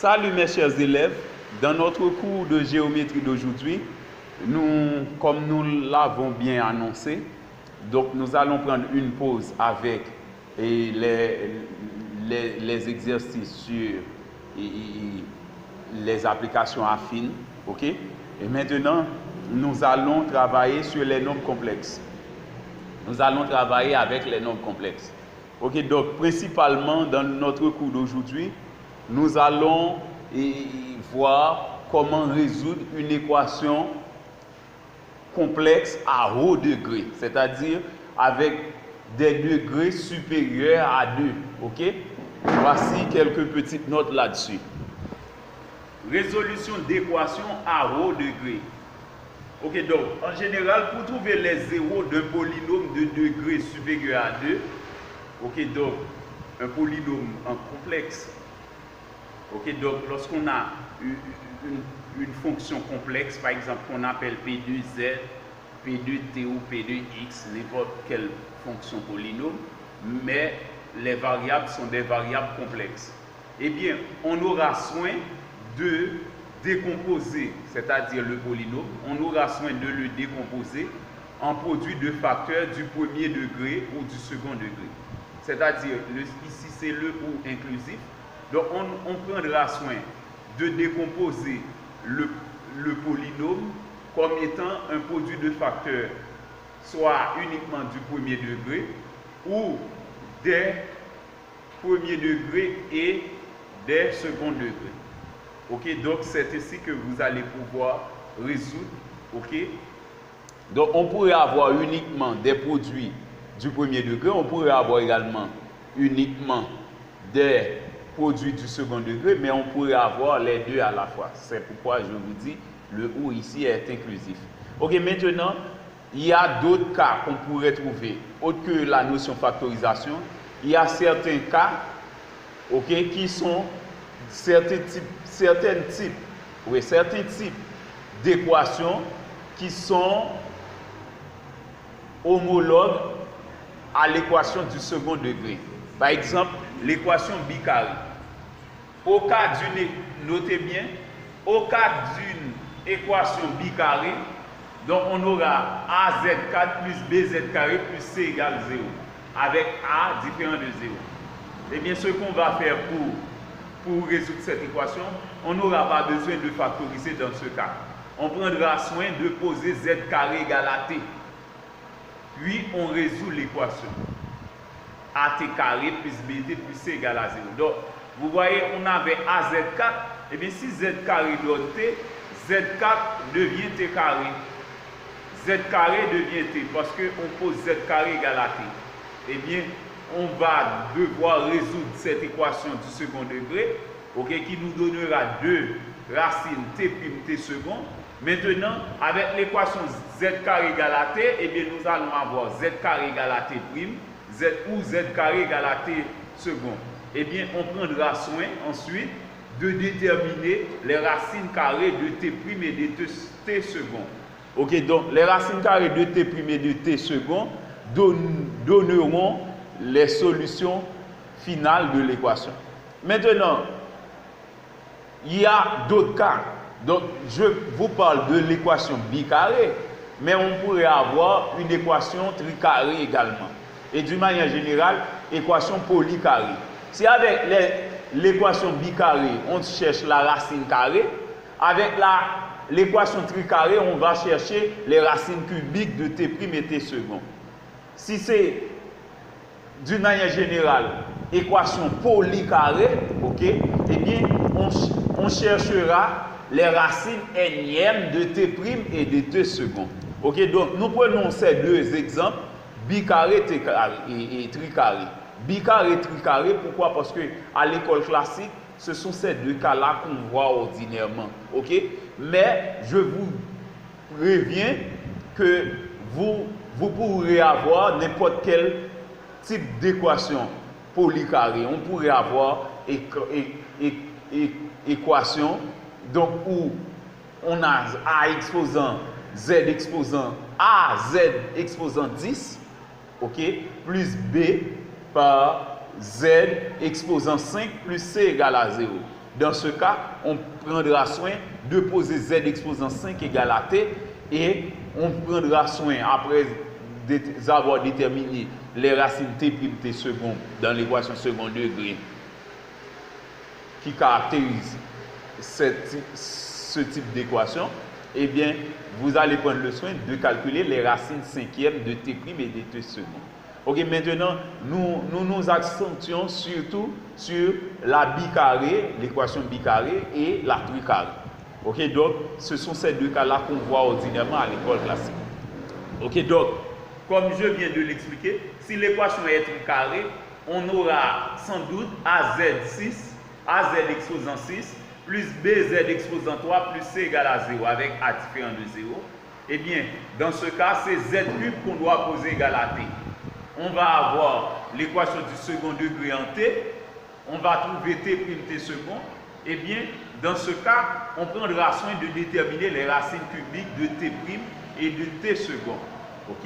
Salut mes chers élèves, dans notre cours de géométrie d'aujourd'hui, comme nous l'avons bien annoncé, donc nous allons prendre une pause avec les exercices sur les applications affines, ok? Et maintenant, nous allons travailler sur les nombres complexes. Nous allons travailler avec les nombres complexes. Ok, donc principalement dans notre cours d'aujourd'hui, nous allons voir comment résoudre une équation complexe à haut degré, c'est-à-dire avec des degrés supérieurs à 2. Ok? Voici quelques petites notes là-dessus. Résolution d'équation à haut degré. Ok, donc en général, pour trouver les zéros d'un polynôme de degré supérieur à 2, ok, donc un polynôme en complexe. Ok, donc lorsqu'on a une fonction complexe, par exemple qu'on appelle P2Z, P2T ou P2X, n'importe quelle fonction polynôme, mais les variables sont des variables complexes. Eh bien, on aura soin de décomposer, c'est-à-dire le polynôme, on aura soin de le décomposer en produit de facteurs du premier degré ou du second degré. C'est-à-dire, ici c'est le ou inclusif. Donc on prendra soin de décomposer le polynôme comme étant un produit de facteurs soit uniquement du premier degré ou des premiers degrés et des seconds degrés. Ok, donc c'est ainsi que vous allez pouvoir résoudre. Ok, donc on pourrait avoir uniquement des produits du premier degré, on pourrait avoir également uniquement des produits du second degré, mais on pourrait avoir les deux à la fois. C'est pourquoi je vous dis, le ou ici est inclusif. Ok, maintenant, il y a d'autres cas qu'on pourrait trouver, autre que la notion factorisation. Il y a certains cas, ok, qui sont certains types d'équations qui sont homologues à l'équation du second degré. Par exemple, l'équation bicarrée. Au cas d'une, notez bien, au cas d'une équation bicarrée, donc on aura AZ4 plus BZ carré plus C égale 0, avec A différent de 0. Eh bien, ce qu'on va faire pour résoudre cette équation, on n'aura pas besoin de factoriser dans ce cas. On prendra soin de poser Z carré égale à T. Puis, on résout l'équation. AT carré plus BT plus C égale à 0. Donc, vous voyez, on avait AZ4. Et bien, si Z carré donne T, Z4 devient T carré. Z carré devient T parce qu'on pose Z carré égale à T. Eh bien, on va devoir résoudre cette équation du second degré, ok, qui nous donnera 2 racines T prime T second. Maintenant, avec l'équation Z carré égale à T, eh bien, nous allons avoir Z carré égale à T prime, Z ou Z carré égale à T second. Eh bien, on prendra soin ensuite de déterminer les racines carrées de T prime et de T second. Ok, donc les racines carrées de T prime et de T second donneront les solutions finales de l'équation. Maintenant, il y a d'autres cas. Donc, je vous parle de l'équation bicarrée, mais on pourrait avoir une équation tricarrée également. Et d'une manière générale, équation polycarrée. Si avec l'équation bicarrée, on cherche la racine carrée, avec l'équation tricarée, on va chercher les racines cubiques de T' et T second. Si c'est d'une manière générale, équation polycarrée, ok, eh bien, on cherchera les racines énièmes de T' et de T second. Ok, donc nous prenons ces deux exemples, bicarré et tricaré. Bicarré et tricaré, pourquoi? Parce que à l'école classique, ce sont ces deux cas-là qu'on voit ordinairement. Ok, mais je vous préviens que vous pourrez avoir n'importe quel type d'équation polycarrée. On pourrait avoir équation donc où on a A exposant Z exposant A, Z exposant 10, ok, plus B par Z exposant 5 plus C égale à 0. dans ce cas, on prendra soin de poser z exposant 5 égale à t et on prendra soin, après avoir déterminé les racines t prime t second dans l'équation second degré qui caractérise ce type d'équation, eh bien, vous allez prendre le soin de calculer les racines cinquièmes de t prime et de t second. Ok, maintenant, nous accentuons surtout sur la bicarrée, l'équation bicarrée et la tricarrée. Ok, donc, ce sont ces deux cas-là qu'on voit ordinairement à l'école classique. Ok, donc, comme je viens de l'expliquer, si l'équation est tricarrée, on aura sans doute AZ6, AZ exposant 6, plus BZ exposant 3, plus C égale à 0, avec A différent de 0. Eh bien, dans ce cas, c'est Z cube qu'on doit poser égal à T. On va avoir l'équation du second degré en T, on va trouver T prime T second. Eh bien, dans ce cas, on prendra soin de déterminer les racines cubiques de T prime et de T second, ok,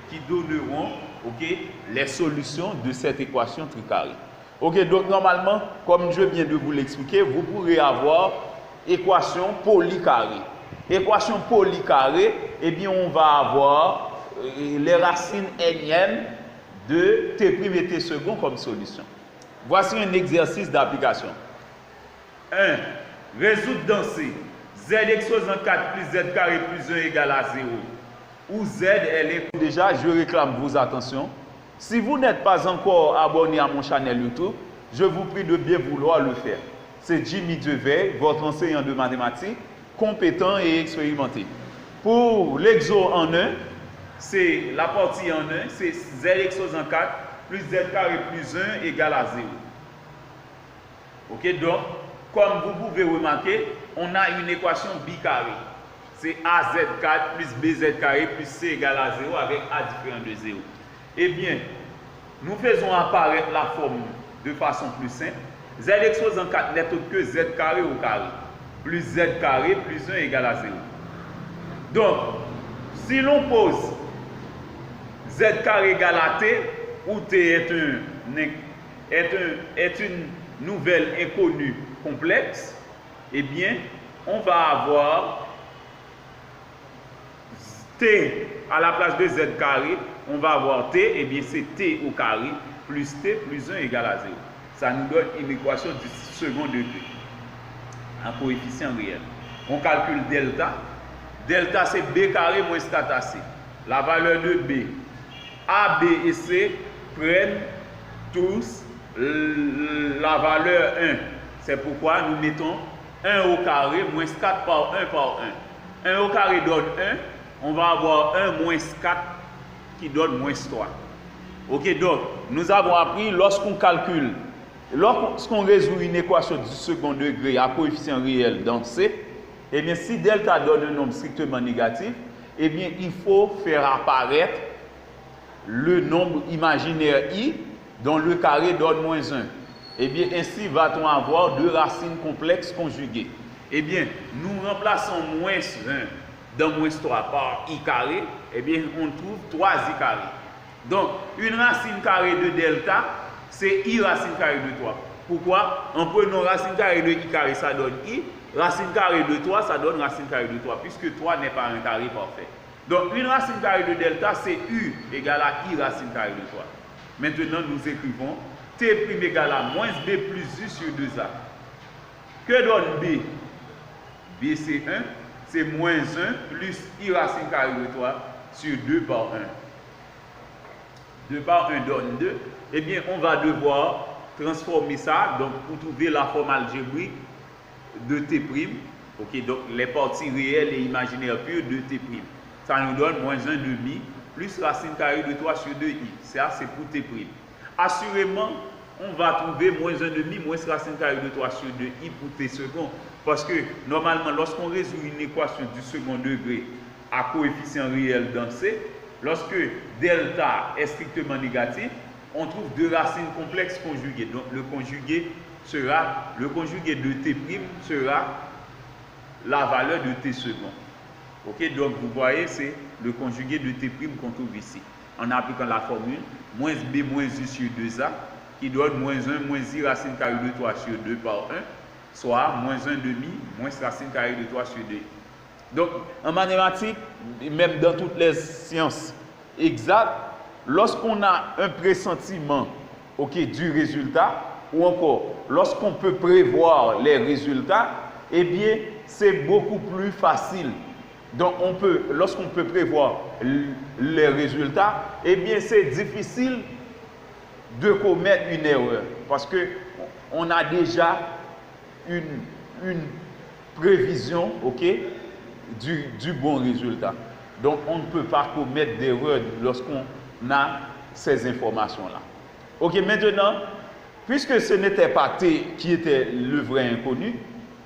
qui donneront, ok, les solutions de cette équation tricarrée. Ok, donc normalement, comme je viens de vous l'expliquer, vous pourrez avoir équation polycarrée. Équation polycarrée, eh bien, on va avoir les racines n de t' et t second comme solution. Voici un exercice d'application. 1. Résoudre dans C. Z exposant 4 plus z carré plus 1 égale à 0. Où z, elle est... Déjà, je réclame vos attentions. Si vous n'êtes pas encore abonné à mon channel YouTube, je vous prie de bien vouloir le faire. C'est Jimmy Devey, votre enseignant de mathématiques, compétent et expérimenté. Pour l'exo en 1, c'est la partie en 1, c'est z exposant 4 plus z carré plus 1 égale à 0. Ok, donc, comme vous pouvez remarquer, on a une équation bicarrée. C'est AZ4 plus BZ carré plus C égale à 0 avec A différent de 0. Eh bien, nous faisons apparaître la forme de façon plus simple. Z exposant 4 n'est autre que Z carré au carré, plus Z carré plus 1 égale à 0. Donc, si l'on pose Z carré égale à T, où T est une nouvelle inconnue complexe, eh bien, on va avoir T à la place de Z carré, on va avoir T, et bien c'est T au carré, plus T plus 1 égale à 0. Ça nous donne une équation du second degré, un coefficient réel. On calcule delta. Delta c'est B carré moins 4AC. La valeur de B, A, B et C prennent tous la valeur 1. C'est pourquoi nous mettons 1 au carré moins 4 par 1 par 1. 1 au carré donne 1. On va avoir 1 moins 4 qui donne moins 3. Ok, donc nous avons appris lorsqu'on calcule, lorsqu'on résout une équation du second degré à coefficient réel dans C, eh bien si delta donne un nombre strictement négatif, eh bien il faut faire apparaître le nombre imaginaire I dont le carré donne moins 1. Eh bien ainsi va-t-on avoir deux racines complexes conjuguées. Eh bien nous remplaçons moins 1 dans moins 3 par I carré, eh bien on trouve 3I carré. Donc, une racine carrée de delta, c'est I racine carrée de 3. Pourquoi? En prenant racine carrée de I carré, ça donne I. Racine carrée de 3, ça donne racine carrée de 3, puisque 3 n'est pas un carré parfait. Donc, une racine carrée de delta, c'est U égale à I racine carrée de 3. Maintenant, nous écrivons T' égale à moins B plus U sur 2A. Que donne B? B, c'est 1. C'est moins 1 plus I racine carrée de 3 sur 2 par 1. 2 par 1 donne 2. Eh bien, on va devoir transformer ça donc, pour trouver la forme algébrique de T'. Ok, donc les parties réelles et imaginaires pures de T'. Ça nous donne moins 1 demi plus racine carrée de 3 sur 2i. Ça, c'est pour T'. Assurément, on va trouver moins 1 demi moins racine carrée de 3 sur 2i pour T second. Parce que normalement, lorsqu'on résout une équation du second degré à coefficient réel dans C, lorsque delta est strictement négatif, on trouve deux racines complexes conjuguées. Donc le conjugué de T' sera la valeur de T second. Ok, donc vous voyez, c'est le conjugué de T' qu'on trouve ici. En appliquant la formule, moins B moins U sur 2A, qui donne moins 1 moins I racine carrée de 3 sur 2 par 1. soit moins 1 demi, moins racine carrée de 3 sur 2i. Donc, en mathématiques, même dans toutes les sciences exactes, lorsqu'on a un pressentiment du résultat, ou encore lorsqu'on peut prévoir les résultats, eh bien, c'est beaucoup plus facile. Donc, lorsqu'on peut prévoir les résultats, eh bien, c'est difficile de commettre une erreur. Parce qu'on a déjà une prévision, du bon résultat. Donc, on ne peut pas commettre d'erreur lorsqu'on a ces informations-là. Ok, maintenant, puisque ce n'était pas T qui était le vrai inconnu,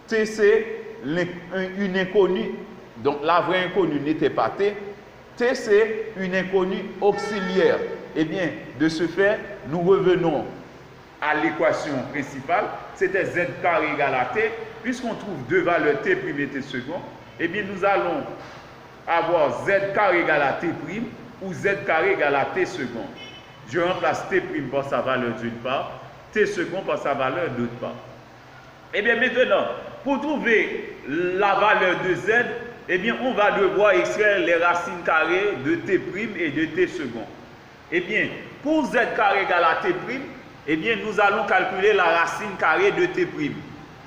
T c'est une inconnue. Donc, la vraie inconnue n'était pas T. T c'est une inconnue auxiliaire. Eh bien, de ce fait, nous revenons à l'équation principale. C'était Z carré égale à T. Puisqu'on trouve deux valeurs T prime et T second, eh bien, nous allons avoir Z carré égale à T prime ou Z carré égale à T second. Je remplace T prime par sa valeur d'une part, T second par sa valeur d'autre part. Eh bien, maintenant, pour trouver la valeur de Z, eh bien, on va devoir extraire les racines carrées de T prime et de T second. Eh bien, pour Z carré égale à T prime, eh bien, nous allons calculer la racine carrée de T prime.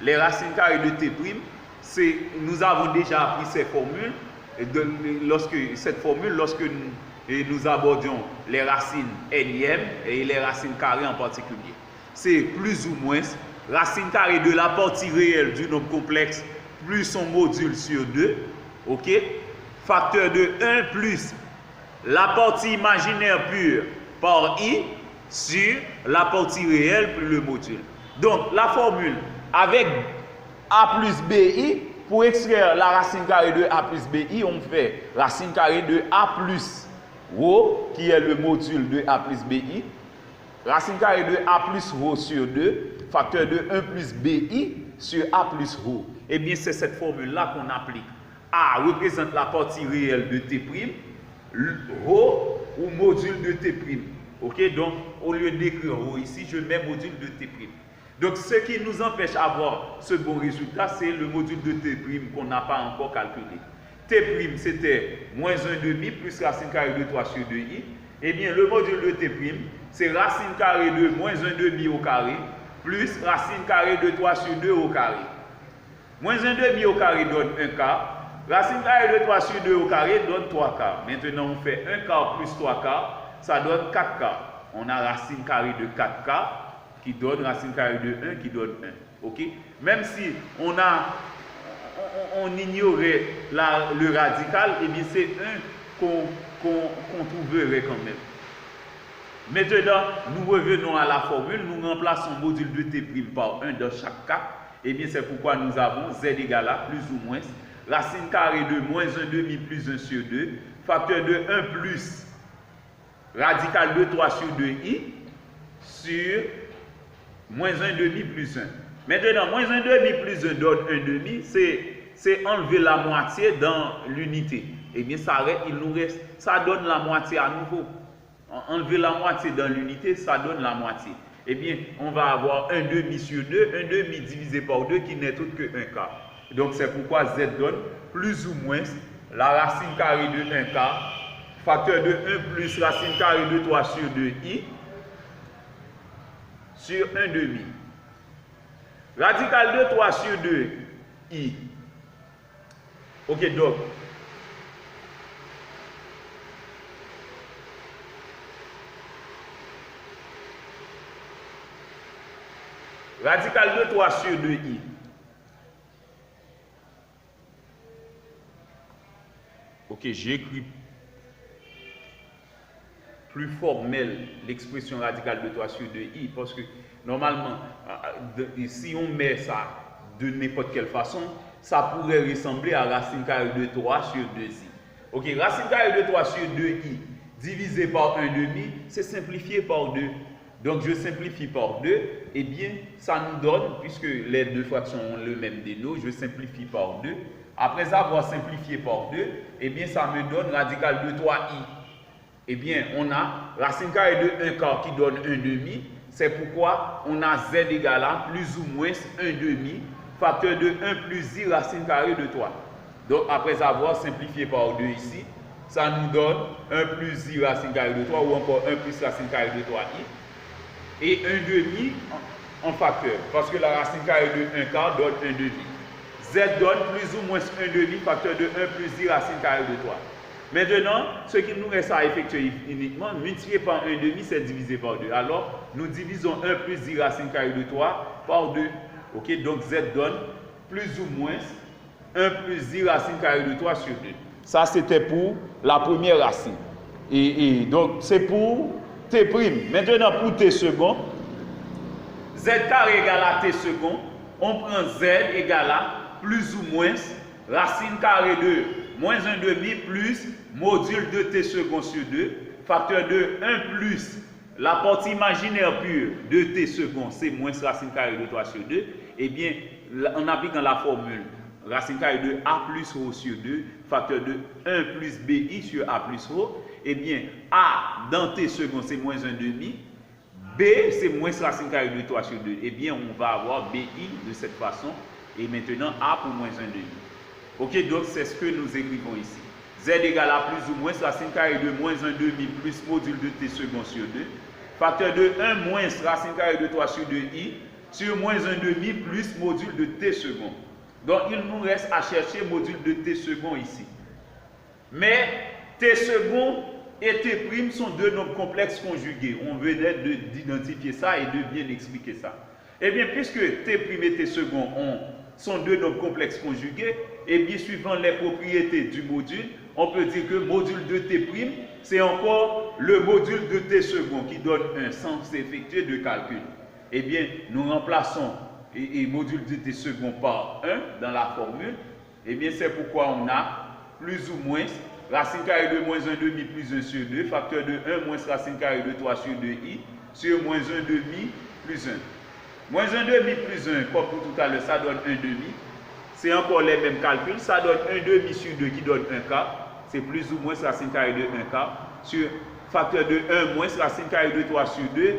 Les racines carrées de T prime, nous avons déjà appris ces formules, lorsque nous abordions les racines nième et les racines carrées en particulier. C'est plus ou moins racine carrée de la partie réelle du nombre complexe plus son module sur 2, facteur de 1 plus la partie imaginaire pure par i sur la partie réelle plus le module. Donc la formule avec a plus bi, pour extraire la racine carrée de a plus bi, on fait racine carrée de a plus rho, qui est le module de a plus bi, racine carrée de a plus rho sur 2, facteur de 1 plus bi sur a plus rho. Eh bien, c'est cette formule-là qu'on applique. A représente la partie réelle de T', rho ou module de T'. Donc, au lieu d'écrire rho ici, je mets module de T'. Donc, ce qui nous empêche d'avoir ce bon résultat, c'est le module de T' qu'on n'a pas encore calculé. T', c'était moins 1 demi plus racine carrée de 3 sur 2i. Eh bien, le module de T', c'est racine carrée de moins 1 demi au carré plus racine carrée de 3 sur 2 au carré. Moins 1 demi au carré donne 1 quart. Racine carrée de 3 sur 2 au carré donne 3 quarts. Maintenant, on fait 1 quart plus 3 quarts, ça donne 4 quarts. On a racine carrée de 4 quarts qui donne racine carrée de 1 qui donne 1. Même si on ignorait le radical, eh bien c'est 1 qu'on trouverait quand même. Maintenant, nous revenons à la formule, nous remplaçons module de T' par 1 dans chaque cas. Eh bien, c'est pourquoi nous avons Z égale à plus ou moins racine carrée de moins 1 demi plus 1 sur 2, facteur de 1 plus radical de 3 sur 2i sur moins 1 demi plus 1. Maintenant, moins 1 demi plus 1 donne 1 demi, c'est enlever la moitié dans l'unité. Eh bien, ça donne la moitié à nouveau. Enlever la moitié dans l'unité, ça donne la moitié. Eh bien, on va avoir 1 demi sur 2, 1 demi divisé par 2 qui n'est autre que 1 quart. Donc, c'est pourquoi Z donne plus ou moins la racine carrée de 1 quart, facteur de 1 plus racine carrée de 3 sur 2i sur 1 demi. Radical de 3 sur 2i. Donc, radical de 3 sur 2i. J'ai écrit plus formel l'expression radicale de 3 sur 2i parce que normalement, si on met ça de n'importe quelle façon, ça pourrait ressembler à racine carrée de 3 sur 2i. Racine carrée de 3 sur 2i divisé par 1 demi, c'est simplifié par 2. Donc, je simplifie par 2, eh bien, ça nous donne, puisque les deux fractions ont le même dénot, je simplifie par 2. Après avoir simplifié par 2, eh bien, ça me donne radical de 3i. Eh bien, on a racine carrée de 1 quart qui donne 1 demi. C'est pourquoi on a Z égale à plus ou moins 1 demi facteur de 1 plus i racine carrée de 3. Donc après avoir simplifié par 2 ici, ça nous donne 1 plus i racine carrée de 3 ou encore 1 plus racine carrée de 3i. Et 1 demi en facteur, parce que la racine carrée de 1 quart donne 1 demi. Z donne plus ou moins 1 demi facteur de 1 plus i racine carrée de 3. Maintenant, ce qui nous reste à effectuer uniquement, multiplié par 1 demi, c'est divisé par 2. Alors, nous divisons 1 plus i racine carrée de 3 par 2. Ok, donc Z donne plus ou moins 1 plus i racine carrée de 3 sur 2. Ça, c'était pour la première racine. Et donc, c'est pour t'. Maintenant, pour t second, z carré égale à t second, on prend z égale à plus ou moins racine carrée de moins 1 demi plus module de t second sur 2, facteur de 1 plus la partie imaginaire pure de t second, c'est moins racine carrée de 3 sur 2, eh bien, en appliquant la formule racine carrée de a plus ρ sur 2, facteur de 1 plus bi sur a plus ρ, eh bien, a dans t second, c'est moins 1 demi, b, c'est moins racine carrée de 3 sur 2, eh bien, on va avoir bi de cette façon, et maintenant a pour moins 1 demi. Ok, donc c'est ce que nous écrivons ici. Z égale à plus ou moins racine carrée de moins 1 demi plus module de t second sur 2, facteur de 1 moins racine carrée de 3 sur 2i, sur moins 1 demi plus module de t second. Donc il nous reste à chercher module de t second ici. Mais t second et t' sont deux nombres complexes conjugués. On venait d'identifier ça et de bien expliquer ça. Eh bien, puisque t' et t second sont deux nombres complexes conjugués, et bien suivant les propriétés du module, on peut dire que module de t', c'est encore le module de t second qui donne 1 sans effectuer de calcul. Eh bien, nous remplaçons et module de t second par 1 dans la formule. Eh bien, c'est pourquoi on a plus ou moins racine carrée de moins 1 demi plus 1 sur 2, facteur de 1 moins racine carrée de 3 sur 2i, sur moins 1 demi plus 1. Moins 1 demi plus 1, comme pour tout à l'heure, ça donne 1 demi. C'est encore les mêmes calculs, ça donne 1 demi sur 2 qui donne 1 quart. C'est plus ou moins racine carrée de 1 quart, sur facteur de 1 moins racine carrée de 3 sur 2,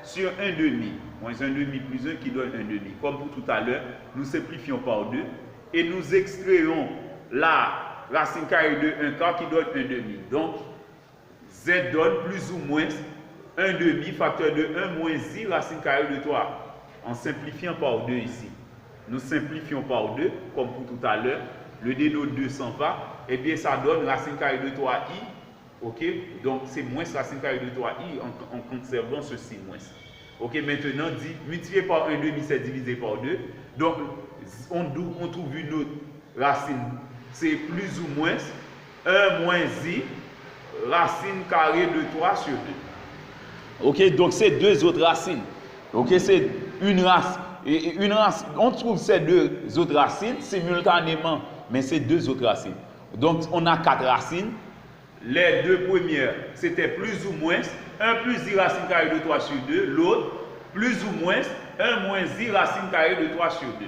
sur 1 demi. Moins 1 demi plus 1 qui donne 1 demi. Comme pour tout à l'heure, nous simplifions par 2 et nous extrayons la racine carrée de 1 quart qui donne 1 demi. Donc, Z donne plus ou moins 1 demi, facteur de 1 moins i racine carrée de 3. En simplifiant par 2 ici. Nous simplifions par 2, comme pour tout à l'heure. Le dénote 2 s'en va. Et bien, ça donne racine carrée de 3i. Ok? Donc, c'est moins racine carrée de 3i en conservant ceci moins. Ok, maintenant, multiplié par 1 demi, c'est divisé par 2. Donc, on trouve une autre racine. C'est plus ou moins 1 moins i, racine carrée de 3 sur 2. Ok, donc c'est deux autres racines. Ok, c'est une race. On trouve ces deux autres racines simultanément, mais c'est deux autres racines. Donc, on a 4 racines. Les deux premières, c'était plus ou moins 1 plus i racine carrée de 3 sur 2. L'autre, plus ou moins 1 moins i racine carrée de 3 sur 2.